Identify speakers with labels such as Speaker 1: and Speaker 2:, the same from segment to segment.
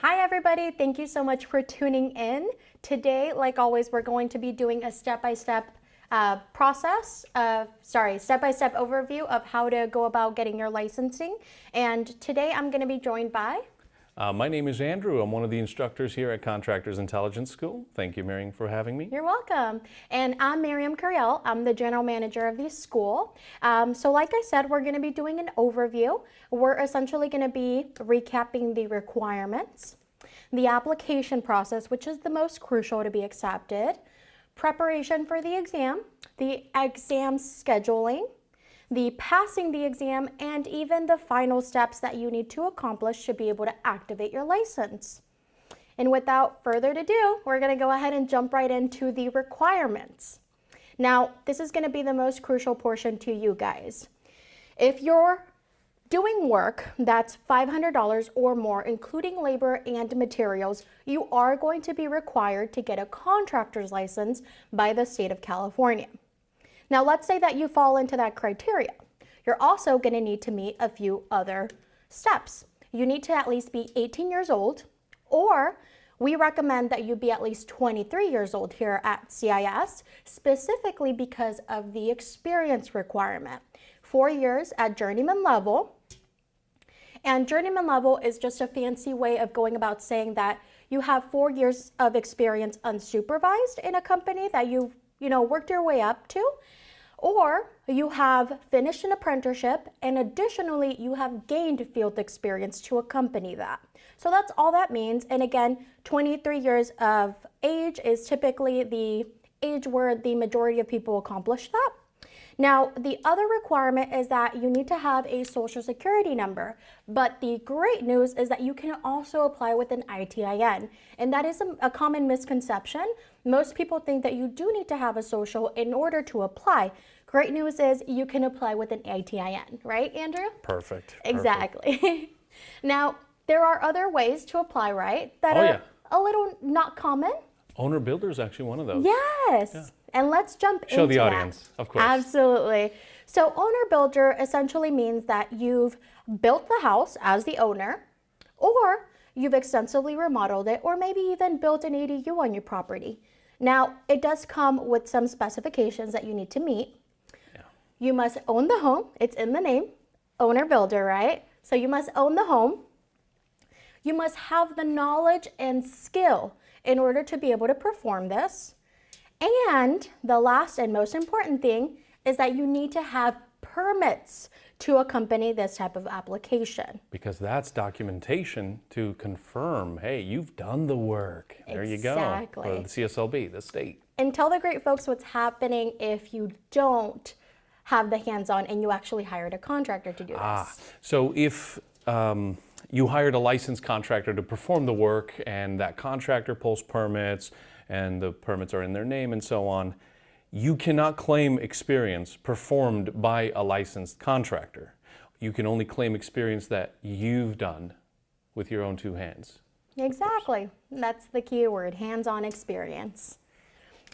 Speaker 1: Hi everybody, thank you so much for tuning in. Today, like always, we're going to be doing a step-by-step step-by-step overview of how to go about getting your licensing. And today I'm going to be joined by...
Speaker 2: My name is Andrew. I'm one of the instructors here at Contractors Intelligence School. Thank you, Miriam, for having me.
Speaker 1: You're welcome. And I'm Miriam Curiel. I'm the general manager of the school. So like I said, we're going to be doing an overview. We're essentially going to be recapping the requirements, the application process, which is the most crucial to be accepted, preparation for the exam scheduling, the passing the exam, and even the final steps that you need to accomplish to be able to activate your license. And without further ado, we're going to go ahead and jump right into the requirements. Now, this is going to be the most crucial portion to you guys. If you're doing work that's $500 or more, including labor and materials, you are going to be required to get a contractor's license by the state of California. Now, let's say that you fall into that criteria. You're also going to need to meet a few other steps. You need to at least be 18 years old, or we recommend that you be at least 23 years old here at CIS, specifically because of the experience requirement. 4 years at journeyman level. And journeyman level is just a fancy way of going about saying that you have 4 years of experience unsupervised in a company that you've worked your way up to, or you have finished an apprenticeship and additionally you have gained field experience to accompany that. So that's all that means. And again, 23 years of age is typically the age where the majority of people accomplish that. Now, the other requirement is that you need to have a social security number, but the great news is that you can also apply with an ITIN, and that is a common misconception. Most people think that you do need to have a social in order to apply. Great news is you can apply with an ITIN, right, Andrew?
Speaker 2: Perfect.
Speaker 1: Exactly. Now, there are other ways to apply, right, that are a little not common.
Speaker 2: Owner builder is actually one of those.
Speaker 1: Yes. Yeah. And let's jump into
Speaker 2: Show the audience, of course.
Speaker 1: Absolutely. So owner builder essentially means that you've built the house as the owner, or you've extensively remodeled it, or maybe even built an ADU on your property. Now, it does come with some specifications that you need to meet. Yeah. You must own the home. It's in the name, owner builder, right? So you must own the home. You must have the knowledge and skill in order to be able to perform this. And the last and most important thing is that you need to have permits to accompany this type of application.
Speaker 2: Because that's documentation to confirm, hey, you've done the work. There you go.
Speaker 1: Exactly.
Speaker 2: For the CSLB, the state.
Speaker 1: And tell the great folks what's happening if you don't have the hands-on and you actually hired a contractor to do this.
Speaker 2: So if you hired a licensed contractor to perform the work and that contractor pulls permits, and the permits are in their name and so on, you cannot claim experience performed by a licensed contractor. You can only claim experience that you've done with your own two hands.
Speaker 1: Exactly. That's the key word, hands-on experience.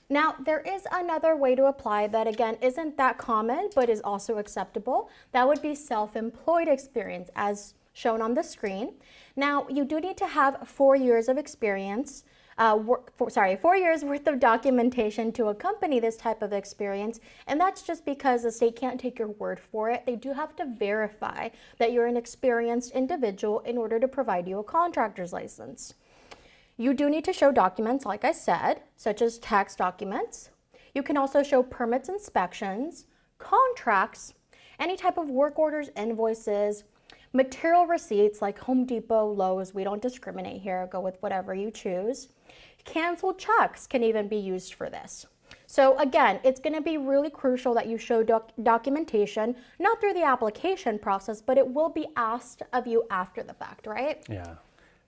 Speaker 1: Now, there is another way to apply that, again, isn't that common, but is also acceptable. That would be self-employed experience, as shown on the screen. Now, you do need to have 4 years of experience, 4 years worth of documentation to accompany this type of experience, and that's just because the state can't take your word for it. They do have to verify that you're an experienced individual in order to provide you a contractor's license. You do need to show documents, like I said, such as tax documents. You can also show permits, inspections, contracts, any type of work orders, invoices, material receipts like Home Depot, Lowe's, we don't discriminate here, go with whatever you choose. Canceled checks can even be used for this. So again, it's going to be really crucial that you show documentation, not through the application process, but it will be asked of you after the fact, right?
Speaker 2: Yeah.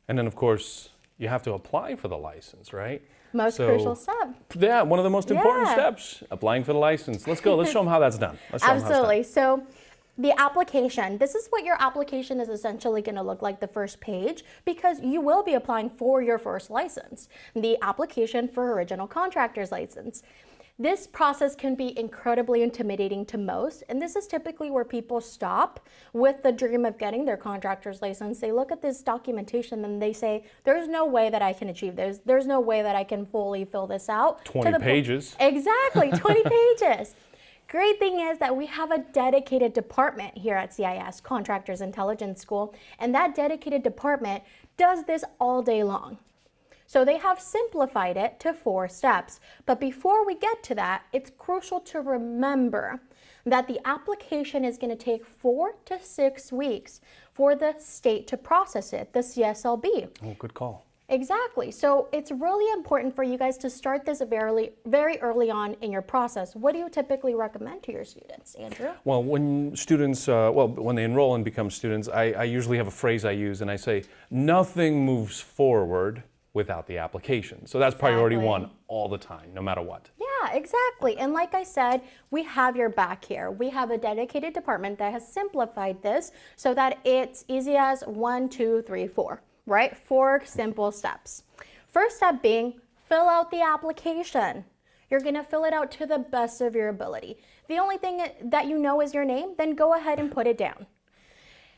Speaker 2: And then of course, you have to apply for the license, right?
Speaker 1: Most crucial step.
Speaker 2: Yeah, one of the most important steps, applying for the license. Let's go, let's show them how that's done. Let's show
Speaker 1: Absolutely. So the application, this is what your application is essentially going to look like, the first page, because you will be applying for your first license, the application for original contractor's license. This process can be incredibly intimidating to most, and this is typically where people stop with the dream of getting their contractor's license. They look at this documentation and they say, there's no way that I can achieve this. There's no way that I can fully fill this out.
Speaker 2: 20 pages.
Speaker 1: Exactly, 20 pages. Great thing is that we have a dedicated department here at CIS, Contractors Intelligence School, and that dedicated department does this all day long. So they have simplified it to 4 steps. But before we get to that, it's crucial to remember that the application is going to take 4 to 6 weeks for the state to process it, the CSLB.
Speaker 2: Oh, good call.
Speaker 1: Exactly. So it's really important for you guys to start this very early on in your process. What do you typically recommend to your students, Andrew?
Speaker 2: Well, when students, when they enroll and become students, I usually have a phrase I use, and I say, nothing moves forward without the application. So that's priority one all the time, no matter what.
Speaker 1: Yeah, exactly. And like I said, we have your back here. We have a dedicated department that has simplified this so that it's easy as 1, 2, 3, 4, right? 4 simple steps. First step being, fill out the application. You're gonna fill it out to the best of your ability. The only thing that you know is your name, then go ahead and put it down.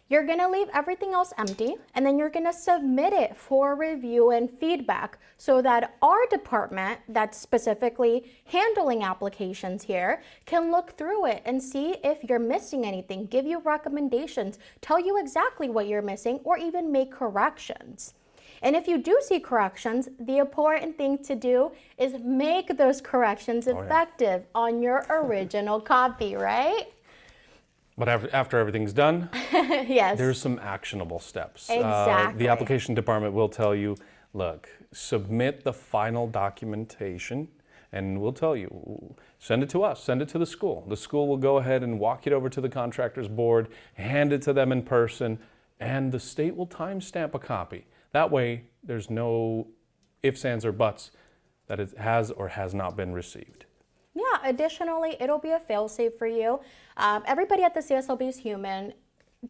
Speaker 1: You're gonna leave everything else empty, and then you're gonna submit it for review and feedback so that our department that's specifically handling applications here can look through it and see if you're missing anything, give you recommendations, tell you exactly what you're missing, or even make corrections. And if you do see corrections, the important thing to do is make those corrections effective on your original copy, right?
Speaker 2: But after everything's done,
Speaker 1: yes,
Speaker 2: there's some actionable steps.
Speaker 1: Exactly.
Speaker 2: The application department will tell you, look, submit the final documentation, and we'll tell you, send it to us, send it to the school. The school will go ahead and walk it over to the contractors board, hand it to them in person, and the state will timestamp a copy. That way, there's no ifs, ands, or buts that it has or has not been received.
Speaker 1: Yeah, additionally, it'll be a fail-safe for you. Everybody at the CSLB is human.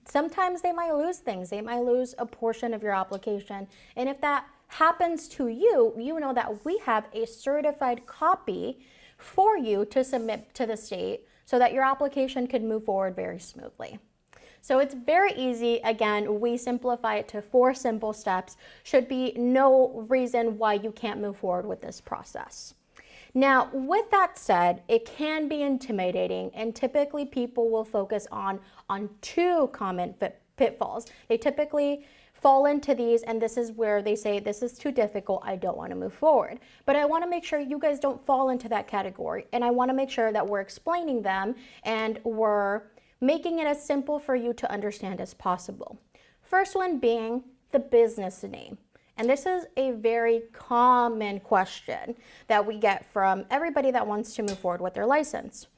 Speaker 1: Sometimes they might lose things. They might lose a portion of your application. And if that happens to you, you know that we have a certified copy for you to submit to the state so that your application can move forward very smoothly. So it's very easy. Again, we simplify it to 4 simple steps. Should be no reason why you can't move forward with this process. Now, with that said, it can be intimidating, and typically people will focus on 2 common pitfalls. They typically fall into these, and this is where they say, this is too difficult, I don't want to move forward. But I want to make sure you guys don't fall into that category, and I want to make sure that we're explaining them and we're making it as simple for you to understand as possible. First one being the business name. And this is a very common question that we get from everybody that wants to move forward with their license.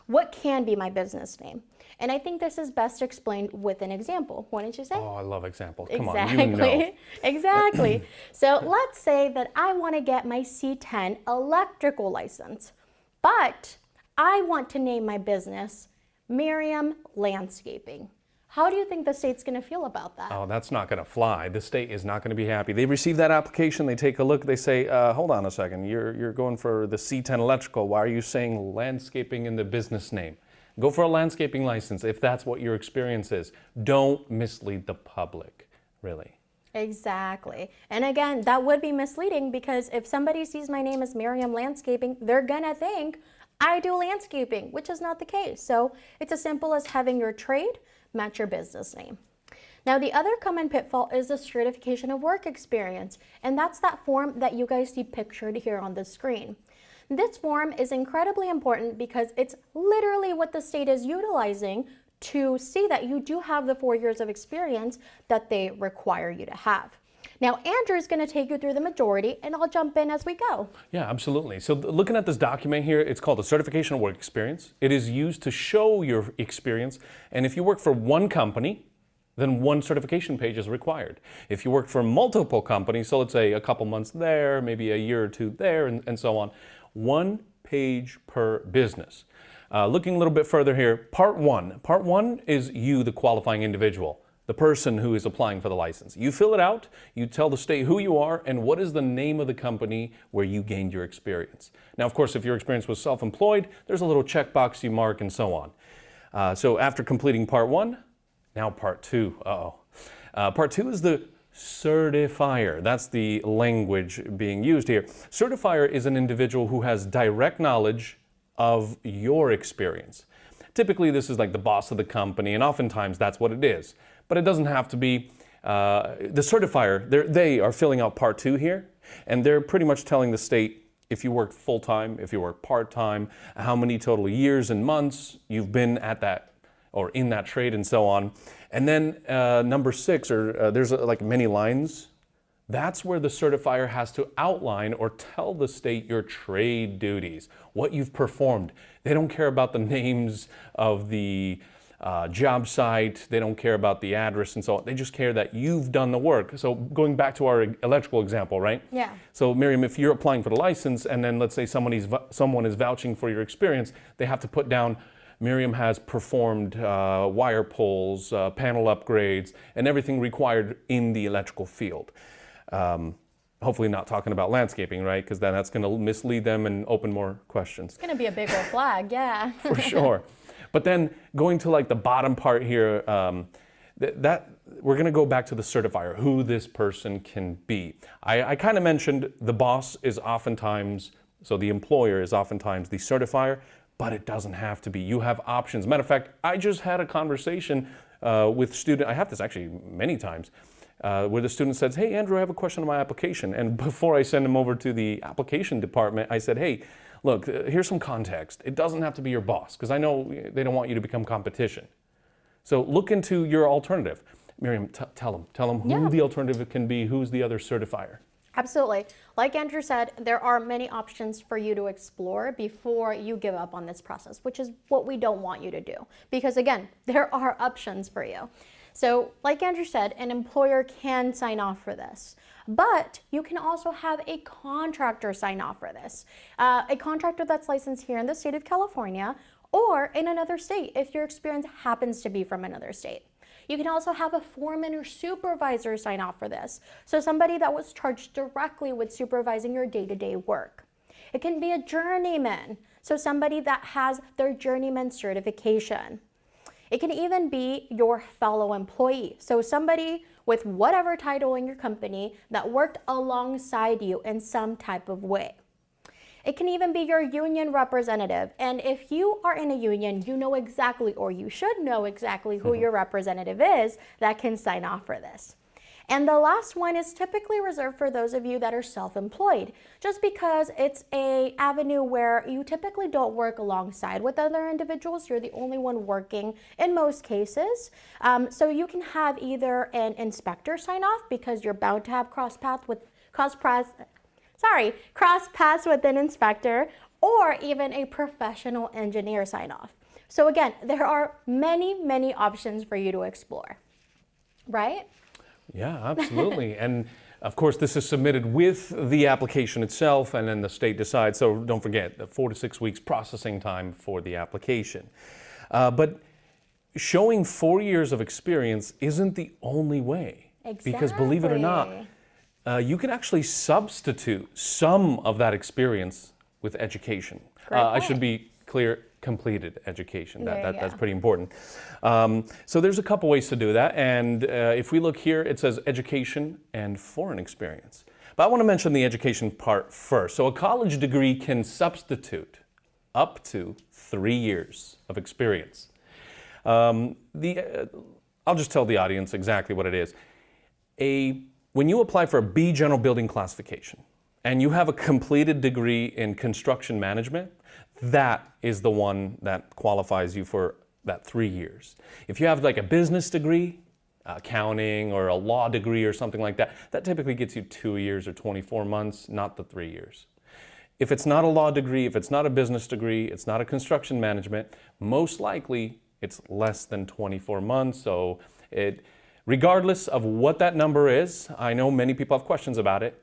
Speaker 1: What can be my business name? And I think this is best explained with an example. Wouldn't you say?
Speaker 2: Oh, I love examples. Come
Speaker 1: exactly.
Speaker 2: on, you know.
Speaker 1: Exactly. So let's say that I want to get my C10 electrical license, but I want to name my business Miriam Landscaping. How do you think the state's going to feel about that?
Speaker 2: Oh, that's not going to fly. The state is not going to be happy. They receive that application, they take a look, they say, hold on a second, you're going for the C10 electrical. Why are you saying landscaping in the business name? Go for a landscaping license if that's what your experience is. Don't mislead the public, really.
Speaker 1: Exactly. And again, that would be misleading because if somebody sees my name as Miriam Landscaping, they're going to think I do landscaping, which is not the case. So it's as simple as having your trade match your business name. Now, the other common pitfall is the certification of work experience, and that's that form that you guys see pictured here on the screen. This form is incredibly important because it's literally what the state is utilizing to see that you do have the 4 years of experience that they require you to have. Now, Andrew's going to take you through the majority, and I'll jump in as we go.
Speaker 2: Yeah, absolutely. So looking at this document here, it's called a certification of work experience. It is used to show your experience, and if you work for one company, then one certification page is required. If you work for multiple companies, so let's say a couple months there, maybe a year or 2 there, and so on, 1 page per business. Looking a little bit further here, part one. Part 1 is you, the qualifying individual. the person who is applying for the license. You fill it out, you tell the state who you are and what is the name of the company where you gained your experience. Now, of course, if your experience was self-employed, there's a little checkbox you mark and so on. So after completing part 1, now part 2. Part 2 is the certifier. That's the language being used here. Certifier is an individual who has direct knowledge of your experience. Typically, this is like the boss of the company, and oftentimes that's what it is. But it doesn't have to be. The certifier, they are filling out part 2 here, and they're pretty much telling the state if you work full-time, if you work part-time, how many total years and months you've been at that or in that trade and so on. And then number 6, there's like many lines. That's where the certifier has to outline or tell the state your trade duties, what you've performed. They don't care about the names of the job site. They don't care about the address and so on. They just care that you've done the work. So going back to our electrical example, right?
Speaker 1: Yeah.
Speaker 2: So Miriam, if you're applying for the license and then let's say someone is vouching for your experience, they have to put down Miriam has performed wire pulls, panel upgrades, and everything required in the electrical field. Hopefully not talking about landscaping, right? Because then that's going to mislead them and open more questions.
Speaker 1: It's going to be a big red flag, yeah.
Speaker 2: For sure. But then going to like the bottom part here, that we're going to go back to the certifier, who this person can be. I kind of mentioned the boss is oftentimes, so the employer is oftentimes the certifier, but it doesn't have to be. You have options. Matter of fact, I just had a conversation with student. I have this actually many times. Where the student says, hey, Andrew, I have a question on my application. And before I send them over to the application department, I said, hey, look, here's some context. It doesn't have to be your boss, because I know they don't want you to become competition. So look into your alternative. Miriam, tell them who the alternative can be, who's the other certifier.
Speaker 1: Absolutely. Like Andrew said, there are many options for you to explore before you give up on this process, which is what we don't want you to do. Because again, there are options for you. So like Andrew said, an employer can sign off for this, but you can also have a contractor sign off for this. A contractor that's licensed here in the state of California or in another state if your experience happens to be from another state. You can also have a foreman or supervisor sign off for this. So somebody that was charged directly with supervising your day-to-day work. It can be a journeyman, so somebody that has their journeyman certification. It can even be your fellow employee. So somebody with whatever title in your company that worked alongside you in some type of way. It can even be your union representative. And if you are in a union, you know exactly, or you should know exactly who your representative is that can sign off for this. And the last one is typically reserved for those of you that are self-employed, just because it's an avenue where you typically don't work alongside with other individuals. You're the only one working in most cases. So you can have either an inspector sign off because you're bound to have cross paths with an inspector, or even a professional engineer sign off. So again, there are many, many options for you to explore, right?
Speaker 2: Yeah, absolutely. And of course, this is submitted with the application itself, and then the state decides. So don't forget, the 4 to 6 weeks processing time for the application. But showing 4 years of experience isn't the only way.
Speaker 1: Exactly.
Speaker 2: Because believe it or not, you can actually substitute some of that experience with education. I should be clear, completed education. That's pretty important. So there's a couple ways to do that. And if we look here, it says education and foreign experience. But I want to mention the education part first. So a college degree can substitute up to 3 years of experience. I'll just tell the audience exactly what it is. When you apply for a B general building classification and you have a completed degree in construction management, that is the one that qualifies you for that 3 years. If you have like a business degree, accounting, or a law degree or something like that, that typically gets you 2 years or 24 months, not the 3 years. If it's not a law degree, if it's not a business degree, it's not a construction management, most likely it's less than 24 months. So regardless of what that number is, I know many people have questions about it,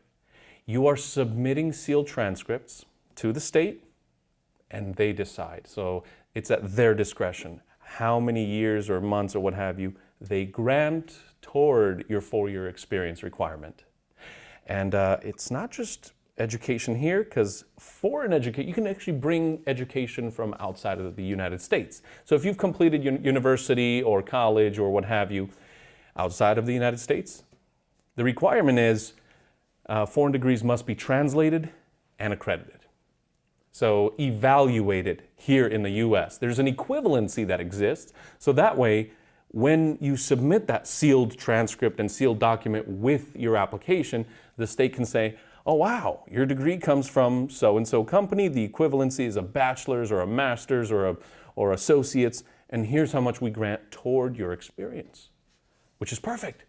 Speaker 2: you are submitting sealed transcripts to the state and they decide. So it's at their discretion. How many years or months or what have you they grant toward your 4-year experience requirement. And it's not just education here, because foreign education, you can actually bring education from outside of the United States. So if you've completed university or college or what have you outside of the United States, the requirement is foreign degrees must be translated and accredited. So evaluated here in the US. There's an equivalency that exists, so that way when you submit that sealed transcript and sealed document with your application, the state can say, oh wow, your degree comes from so-and-so company, the equivalency is a bachelor's or a master's or associate's, and here's how much we grant toward your experience, which is perfect.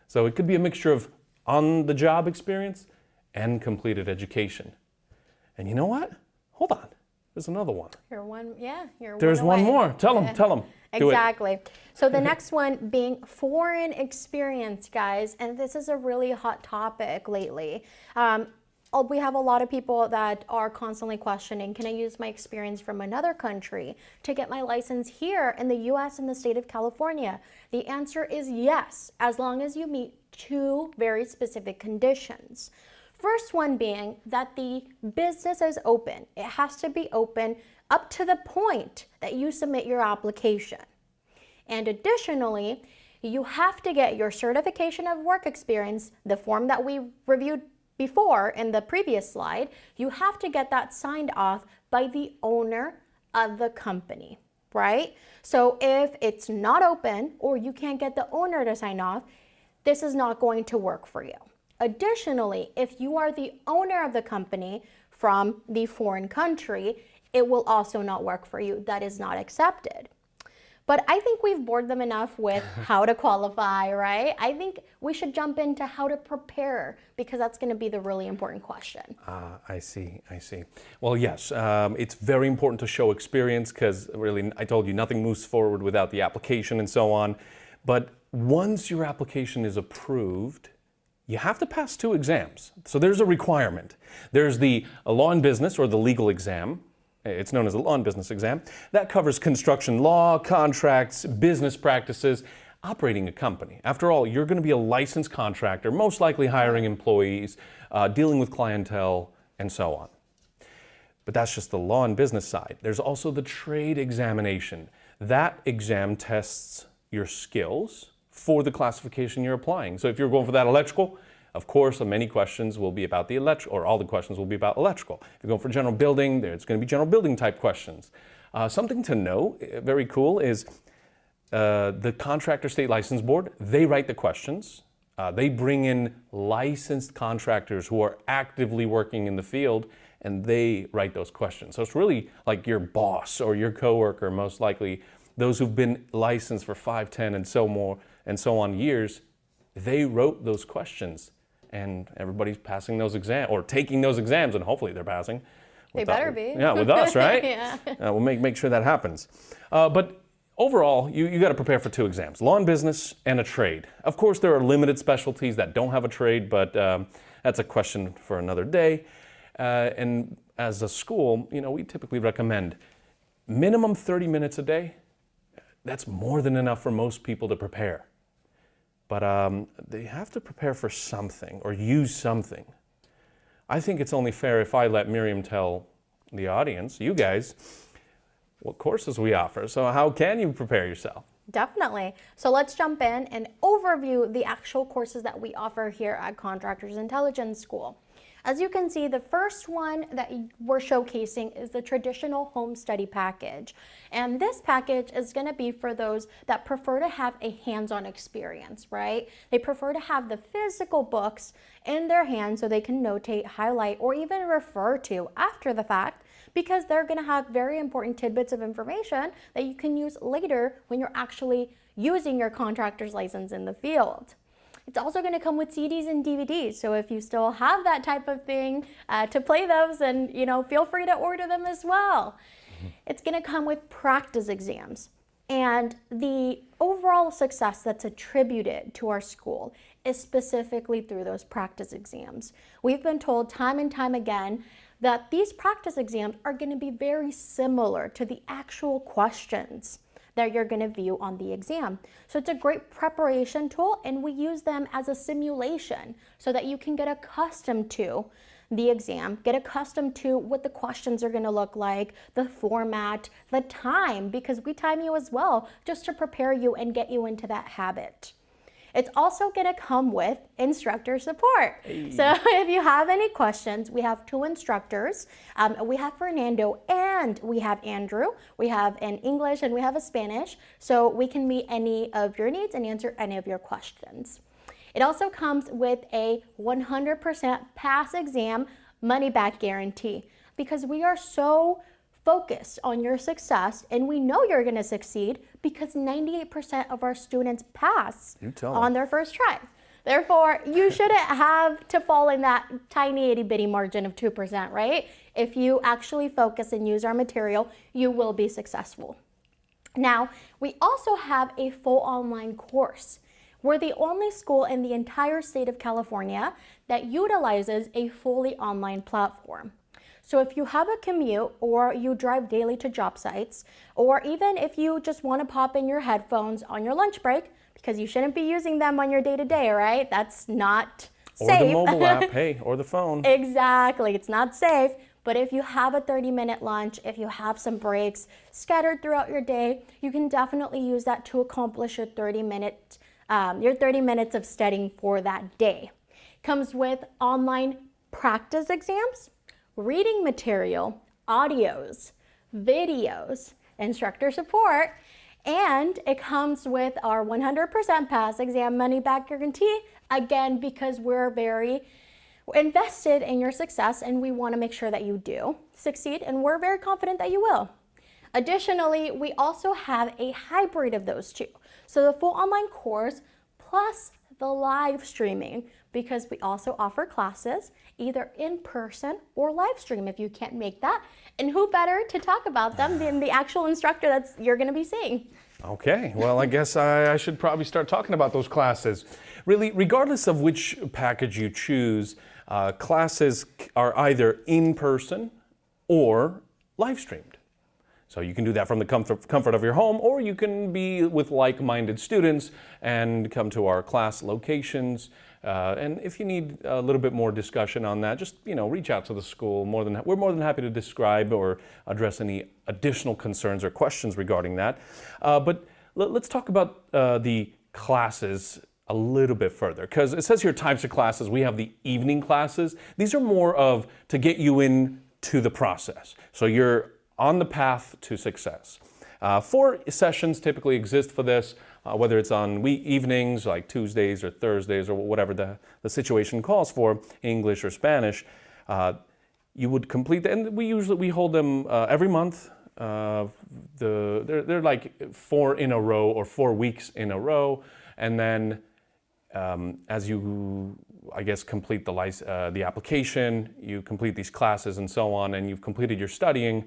Speaker 2: So it could be a mixture of on-the-job experience and completed education. And you know what? Hold on, there's another one.
Speaker 1: There's
Speaker 2: one more. Tell them.
Speaker 1: Exactly. So the next one being foreign experience, guys, and this is a really hot topic lately. We have a lot of people that are constantly questioning, can I use my experience from another country to get my license here in the US in the state of California? The answer is yes, as long as you meet 2 very specific conditions. First one being that the business is open. It has to be open up to the point that you submit your application. And additionally, you have to get your certification of work experience, the form that we reviewed before in the previous slide, you have to get that signed off by the owner of the company, right? So if it's not open or you can't get the owner to sign off, this is not going to work for you. Additionally, if you are the owner of the company from the foreign country, it will also not work for you. That is not accepted. But I think we've bored them enough with how to qualify, right? I think we should jump into how to prepare, because that's going to be the really important question.
Speaker 2: I see. Well, yes, it's very important to show experience, because really, I told you, nothing moves forward without the application and so on. But once your application is approved, you have to pass 2 exams. So there's a requirement. There's the law and business, or the legal exam. It's known as the law and business exam. That covers construction law, contracts, business practices, operating a company. After all, you're going to be a licensed contractor, most likely hiring employees, dealing with clientele, and so on. But that's just the law and business side. There's also the trade examination. That exam tests your skills for the classification you're applying. So if you're going for that electrical, of course, many questions will be about the electrical, or all the questions will be about electrical. If you're going for general building, there's going to be general building type questions. Something to know, very cool, is the Contractor State License Board, they write the questions. They bring in licensed contractors who are actively working in the field, and they write those questions. So it's really like your boss or your coworker, most likely, those who've been licensed for 5, 10, and so on years, they wrote those questions. And everybody's passing those exams, or taking those exams, and hopefully they're passing.
Speaker 1: They better be.
Speaker 2: Yeah, with us, right?
Speaker 1: Yeah.
Speaker 2: We'll make sure that happens. But overall, you got to prepare for 2 exams, law and business and a trade. Of course, there are limited specialties that don't have a trade, but that's a question for another day. And as a school, we typically recommend minimum 30 minutes a day. That's more than enough for most people to prepare. But they have to prepare for something or use something. I think it's only fair if I let Miriam tell the audience, you guys, what courses we offer. So how can you prepare yourself?
Speaker 1: Definitely. So let's jump in and overview the actual courses that we offer here at Contractors Intelligence School. As you can see, the first one that we're showcasing is the traditional home study package. And this package is going to be for those that prefer to have a hands-on experience, right? They prefer to have the physical books in their hands so they can notate, highlight, or even refer to after the fact, because they're going to have very important tidbits of information that you can use later when you're actually using your contractor's license in the field. It's also going to come with CDs and DVDs, so if you still have that type of thing to play those, then feel free to order them as well. It's going to come with practice exams, and the overall success that's attributed to our school is specifically through those practice exams. We've been told time and time again that these practice exams are going to be very similar to the actual questions that you're going to view on the exam. So it's a great preparation tool, and we use them as a simulation so that you can get accustomed to the exam, get accustomed to what the questions are going to look like, the format, the time, because we time you as well just to prepare you and get you into that habit. It's also going to come with instructor support. Hey. So if you have any questions, we have 2 instructors. We have Fernando and we have Andrew. We have an English and we have a Spanish. So we can meet any of your needs and answer any of your questions. It also comes with a 100% pass exam money back guarantee, because we are so focused on your success and we know you're going to succeed because 98% of our students pass on their first try. Therefore, you shouldn't have to fall in that tiny itty bitty margin of 2%, right? If you actually focus and use our material, you will be successful. Now, we also have a full online course. We're the only school in the entire state of California that utilizes a fully online platform. So if you have a commute or you drive daily to job sites, or even if you just want to pop in your headphones on your lunch break, because you shouldn't be using them on your day-to-day, right? That's not safe.
Speaker 2: Or the mobile app, hey, or the phone.
Speaker 1: Exactly, it's not safe. But if you have a 30-minute lunch, if you have some breaks scattered throughout your day, you can definitely use that to accomplish your 30 minutes of studying for that day. Comes with online practice exams, reading material, audios, videos, instructor support, and it comes with our 100% pass exam money back guarantee, again, because we're very invested in your success and we want to make sure that you do succeed, and we're very confident that you will. Additionally, we also have a hybrid of those two. So the full online course plus the live streaming, because we also offer classes either in person or live stream if you can't make that. And who better to talk about them than the actual instructor that you're going to be seeing?
Speaker 2: Okay, well, I guess I should probably start talking about those classes. Really, regardless of which package you choose, classes are either in person or live streamed. So you can do that from the comfort of your home, or you can be with like-minded students and come to our class locations. And if you need a little bit more discussion on that, just reach out to the school. We're more than happy to describe or address any additional concerns or questions regarding that. But let's talk about the classes a little bit further, because it says here types of classes. We have the evening classes. These are more of to get you into the process. So you're on the path to success. 4 sessions typically exist for this, whether it's on evenings like Tuesdays or Thursdays or whatever the situation calls for, English or Spanish. You would complete them, and we hold them every month. They're like 4 in a row or 4 weeks in a row, and then as you, I guess, complete the application, you complete these classes and so on, and you've completed your studying.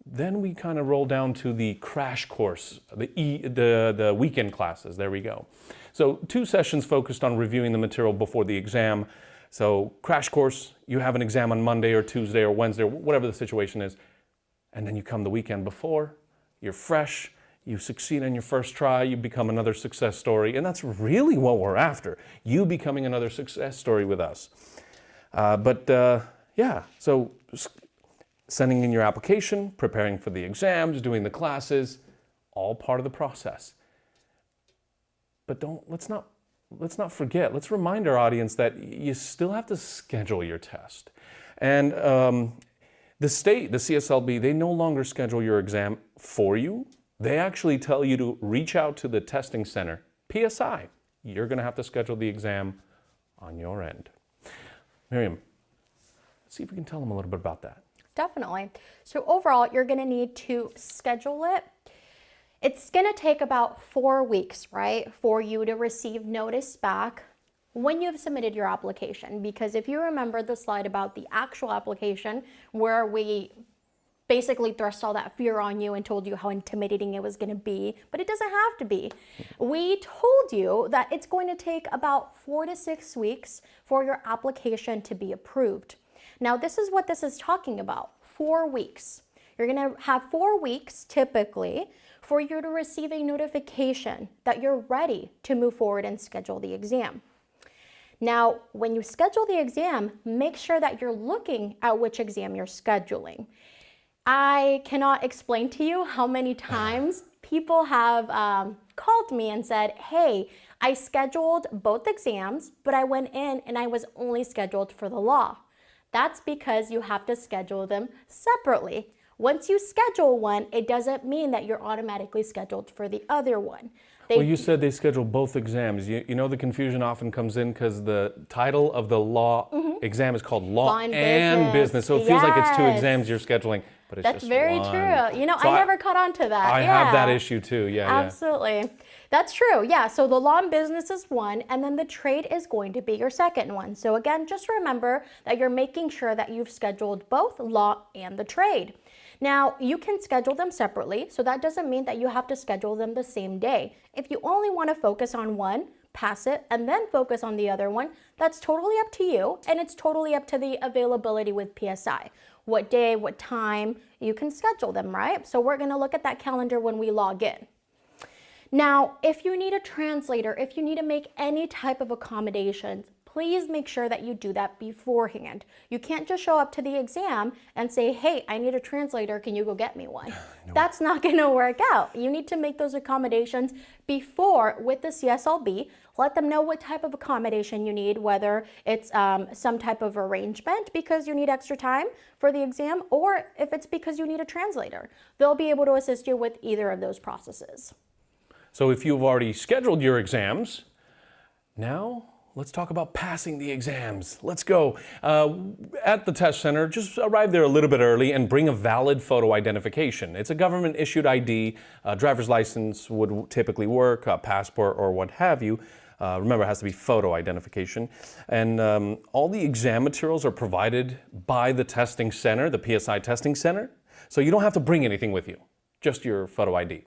Speaker 2: Then we kind of roll down to the crash course, the weekend classes. There we go. So 2 sessions focused on reviewing the material before the exam. So crash course, you have an exam on Monday or Tuesday or Wednesday, or whatever the situation is. And then you come the weekend before, you're fresh, you succeed on your first try, you become another success story. And that's really what we're after, you becoming another success story with us. Yeah, so sending in your application, preparing for the exams, doing the classes, all part of the process. But let's not forget, let's remind our audience that you still have to schedule your test. And the state, the CSLB, they no longer schedule your exam for you. They actually tell you to reach out to the testing center, PSI. You're going to have to schedule the exam on your end. Miriam, let's see if we can tell them a little bit about that.
Speaker 1: Definitely. So overall, you're going to need to schedule it. It's going to take about 4 weeks, right, for you to receive notice back when you've submitted your application. Because if you remember the slide about the actual application where we basically thrust all that fear on you and told you how intimidating it was going to be, but it doesn't have to be. We told you that it's going to take about 4 to 6 weeks for your application to be approved. Now, this is what this is talking about, 4 weeks. you're going to have 4 weeks typically for you to receive a notification that you're ready to move forward and schedule the exam. Now, when you schedule the exam, make sure that you're looking at which exam you're scheduling. I cannot explain to you how many times people have called me and said, hey, I scheduled both exams, but I went in and I was only scheduled for the law. That's because you have to schedule them separately. Once you schedule one, it doesn't mean that you're automatically scheduled for the other one.
Speaker 2: Well, you said they schedule both exams. You know the confusion often comes in because the title of the law exam is called Law and Business. So it feels like it's 2 exams you're scheduling, but it's
Speaker 1: That's
Speaker 2: just
Speaker 1: very
Speaker 2: one.
Speaker 1: true. You know,
Speaker 2: So
Speaker 1: I never caught on to that.
Speaker 2: I have that issue too, yeah.
Speaker 1: Absolutely. That's true, yeah. So the law and business is one, and then the trade is going to be your second one. So again, just remember that you're making sure that you've scheduled both law and the trade. Now, you can schedule them separately, so that doesn't mean that you have to schedule them the same day. If you only want to focus on one, pass it, and then focus on the other one, that's totally up to you, and it's totally up to the availability with PSI. What day, what time, you can schedule them, right? So we're going to look at that calendar when we log in. Now, if you need a translator, if you need to make any type of accommodations, please make sure that you do that beforehand. You can't just show up to the exam and say, hey, I need a translator, can you go get me one? No. That's not gonna work out. You need to make those accommodations before with the CSLB. Let them know what type of accommodation you need, whether it's some type of arrangement because you need extra time for the exam, or if it's because you need a translator. They'll be able to assist you with either of those processes.
Speaker 2: So if you've already scheduled your exams, now let's talk about passing the exams. Let's go. At the test center, just arrive there a little bit early and bring a valid photo identification. It's a government-issued ID. Driver's license would typically work, a passport or what have you. Remember, it has to be photo identification. And all the exam materials are provided by the testing center, the PSI testing center. So you don't have to bring anything with you, just your photo ID.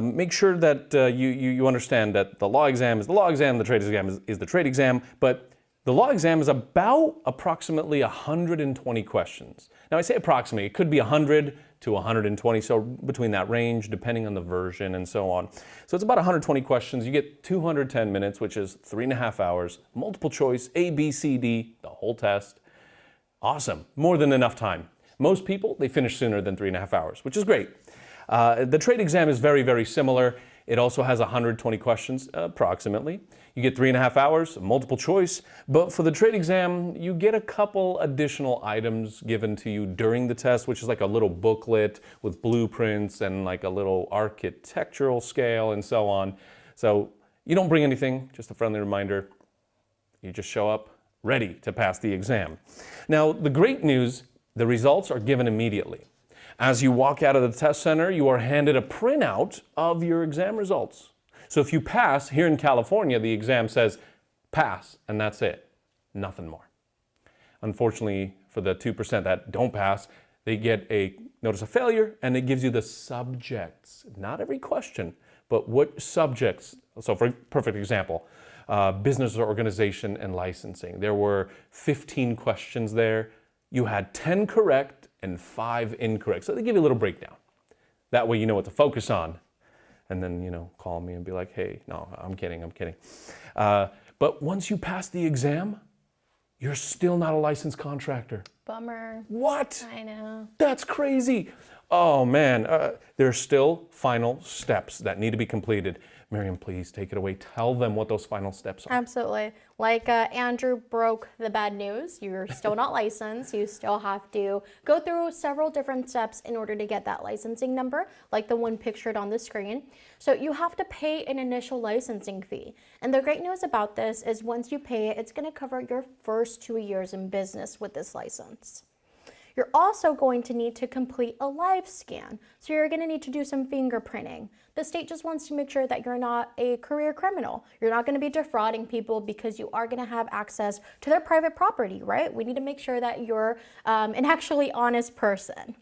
Speaker 2: Make sure that you understand that the law exam is the law exam, the trade exam is the trade exam, but the law exam is about approximately 120 questions. Now I say approximately, it could be 100 to 120, so between that range, depending on the version and so on. So it's about 120 questions. You get 210 minutes, which is 3.5 hours, multiple choice, A, B, C, D, the whole test. Awesome, more than enough time. Most people, they finish sooner than 3.5 hours, which is great. The trade exam is very, very similar. It also has 120 questions, approximately. You get 3.5 hours, multiple choice. But for the trade exam, you get a couple additional items given to you during the test, which is like a little booklet with blueprints and like a little architectural scale and so on. So you don't bring anything, just a friendly reminder. You just show up ready to pass the exam. Now, the great news, the results are given immediately. As you walk out of the test center, you are handed a printout of your exam results. So if you pass, here in California, the exam says pass, and that's it, nothing more. Unfortunately, for the 2% that don't pass, they get a notice of failure, and it gives you the subjects, not every question, but what subjects. So for a perfect example, business or organization and licensing. There were 15 questions there. You had 10 correct and 5 incorrect. So they give you a little breakdown. That way you know what to focus on. And then, call me and be like, hey, no, I'm kidding. But once you pass the exam, you're still not a licensed contractor.
Speaker 1: Bummer.
Speaker 2: What?
Speaker 1: I know.
Speaker 2: That's crazy. Oh man, there are still final steps that need to be completed. Miriam, please take it away. Tell them what those final steps are.
Speaker 1: Absolutely. Like Andrew broke the bad news, you're still not licensed. You still have to go through several different steps in order to get that licensing number, like the one pictured on the screen. So you have to pay an initial licensing fee. And the great news about this is once you pay it, it's going to cover your first 2 years in business with this license. You're also going to need to complete a live scan. So you're going to need to do some fingerprinting. The state just wants to make sure that you're not a career criminal. You're not going to be defrauding people because you are going to have access to their private property, right? We need to make sure that you're an actually honest person.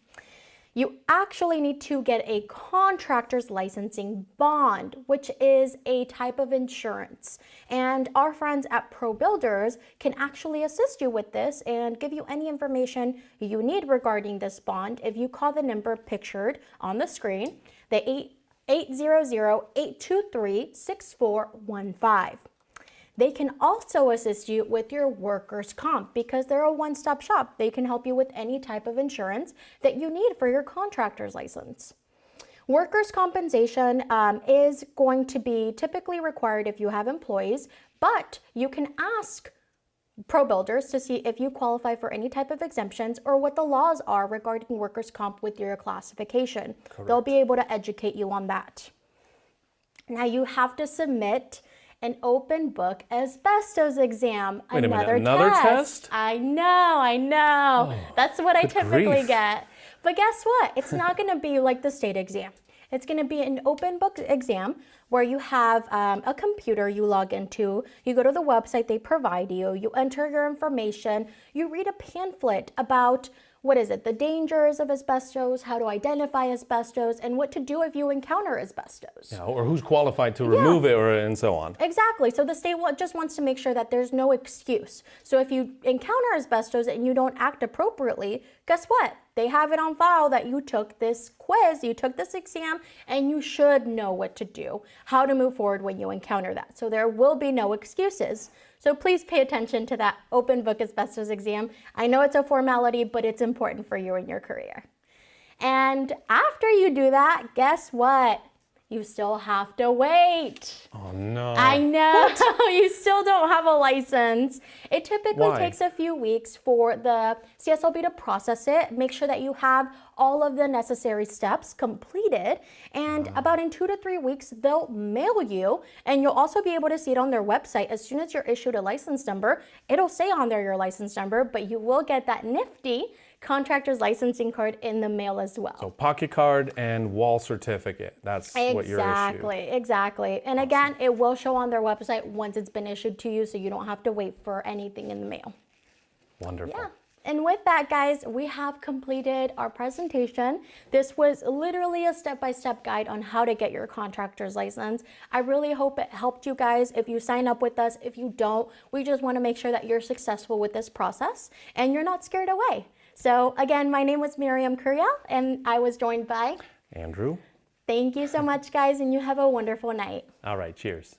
Speaker 1: You actually need to get a contractor's licensing bond, which is a type of insurance. And our friends at Pro Builders can actually assist you with this and give you any information you need regarding this bond if you call the number pictured on the screen, the 800-823-6415. They can also assist you with your workers' comp because they're a one-stop shop. They can help you with any type of insurance that you need for your contractor's license. Workers' compensation is going to be typically required if you have employees, but you can ask Pro Builders to see if you qualify for any type of exemptions or what the laws are regarding workers' comp with your classification.
Speaker 2: Correct.
Speaker 1: They'll be able to educate you on that. Now you have to submit an open book asbestos exam.
Speaker 2: Wait a minute, another test?
Speaker 1: I know.
Speaker 2: Oh,
Speaker 1: that's what I
Speaker 2: good
Speaker 1: typically
Speaker 2: grief.
Speaker 1: get. But guess what? It's not going to be like the state exam. It's going to be an open book exam where you have a computer you log into, you go to the website they provide you, you enter your information, you read a pamphlet about the dangers of asbestos, how to identify asbestos, and what to do if you encounter asbestos.
Speaker 2: Yeah, or who's qualified to remove it, and so on.
Speaker 1: Exactly. So the state just wants to make sure that there's no excuse. So if you encounter asbestos and you don't act appropriately, guess what? They have it on file that you took this quiz, you took this exam, and you should know what to do, how to move forward when you encounter that. So there will be no excuses. So please pay attention to that open book asbestos exam. I know it's a formality, but it's important for you in your career. And after you do that, guess what? You still have to wait.
Speaker 2: Oh no.
Speaker 1: I know. You still don't have a license. It typically
Speaker 2: Why?
Speaker 1: takes a few weeks for the CSLB to process it, make sure that you have all of the necessary steps completed, and about in 2 to 3 weeks, they'll mail you, and you'll also be able to see it on their website. As soon as you're issued a license number, it'll say on there your license number, but you will get that nifty contractor's licensing card in the mail as well.
Speaker 2: So pocket card and wall certificate. That's what you're issued.
Speaker 1: Exactly. And again, it will show on their website once it's been issued to you, so you don't have to wait for anything in the mail.
Speaker 2: Wonderful.
Speaker 1: Yeah. And with that, guys, we have completed our presentation. This was literally a step-by-step guide on how to get your contractor's license. I really hope it helped you guys. If you sign up with us, if you don't, we just want to make sure that you're successful with this process and you're not scared away. So again, my name was Miriam Curiel, and I was joined by
Speaker 2: Andrew.
Speaker 1: Thank you so much, guys, and you have a wonderful night.
Speaker 2: All right, cheers.